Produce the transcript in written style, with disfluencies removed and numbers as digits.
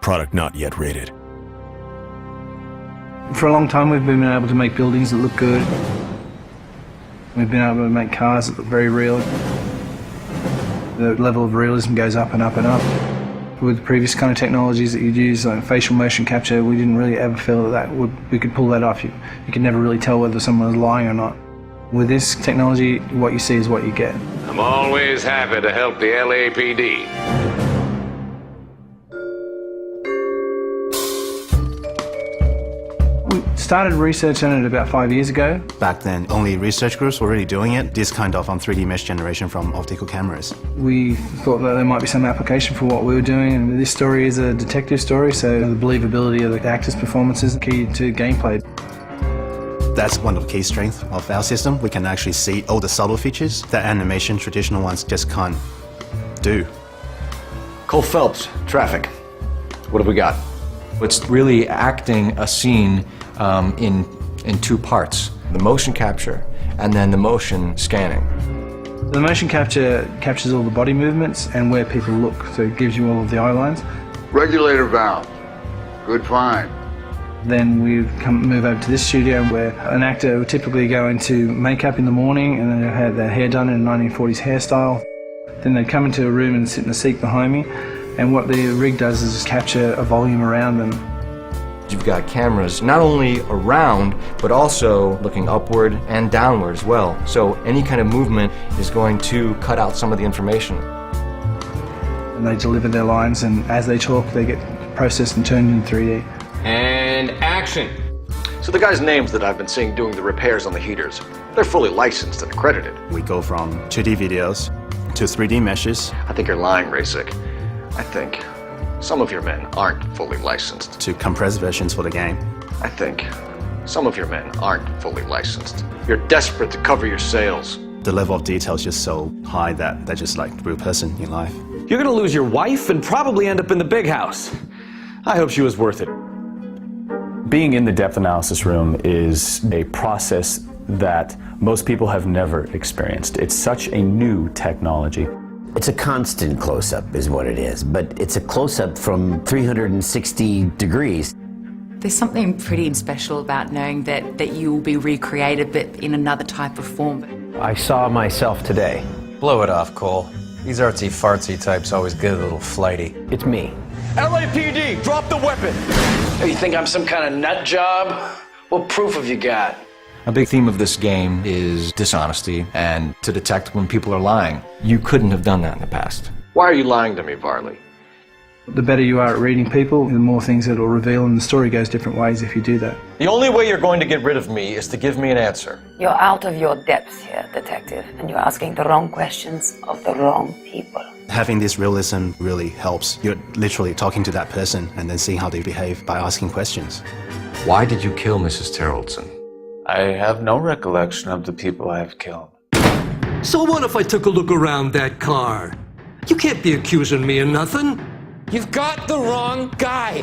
Product not yet rated. For a long time we've been able to make buildings that look good. We've been able to make cars that look very real. The level of realism goes up and up and up. With previous kind of technologies that you'd use, like facial motion capture, we didn't really ever feel that we could pull that off. You could never really tell whether someone was lying or not. With this technology, what you see is what you get. I'm always happy to help the LAPD. We started research on it about 5 years ago. Back then, only research groups were really doing it, this kind of 3D mesh generation from optical cameras. We thought that there might be some application for what we were doing, and this story is a detective story, so the believability of the actors' performances is key to gameplay. That's one of the key strengths of our system. We can actually see all the subtle features that animation traditional ones just can't do. Cole Phelps, traffic. What have we got? It's really acting a scene in two parts. The motion capture and then the motion scanning. The motion capture captures all the body movements and where people look, so it gives you all of the eye lines. Regulator valve. Good find. Then we move over to this studio where an actor would typically go into makeup in the morning and then they'd have their hair done in a 1940s hairstyle. Then they'd come into a room and sit in a seat behind me, and what the rig does is just capture a volume around them. You've got cameras not only around, but also looking upward and downward as well. So any kind of movement is going to cut out some of the information. And they deliver their lines, and as they talk, they get processed and turned in 3D. And action. So the guys' names that I've been seeing doing the repairs on the heaters, they're fully licensed and accredited. We go from 2D videos to 3D meshes. I think you're lying, Rasic. I think some of your men aren't fully licensed. To compressed versions for the game. I think some of your men aren't fully licensed. You're desperate to cover your sales. The level of detail is just so high that they're just like a real person in life. You're gonna lose your wife and probably end up in the big house. I hope she was worth it. Being in the depth analysis room is a process that most people have never experienced. It's such a new technology. It's a constant close-up is what it is, but it's a close-up from 360 degrees. There's something pretty special about knowing that you will be recreated, but in another type of form. I saw myself today. Blow it off, Cole. These artsy-fartsy types always get a little flighty. It's me. LAPD, drop the weapon! Oh, you think I'm some kind of nut job? What proof have you got? A big theme of this game is dishonesty and to detect when people are lying. You couldn't have done that in the past. Why are you lying to me, Varley? The better you are at reading people, the more things it'll reveal, and the story goes different ways if you do that. The only way you're going to get rid of me is to give me an answer. You're out of your depth here, detective, and you're asking the wrong questions of the wrong people. Having this realism really helps. You're literally talking to that person and then seeing how they behave by asking questions. Why did you kill Mrs. Terrellson? I have no recollection of the people I have killed. So what if I took a look around that car? You can't be accusing me of nothing. You've got the wrong guy.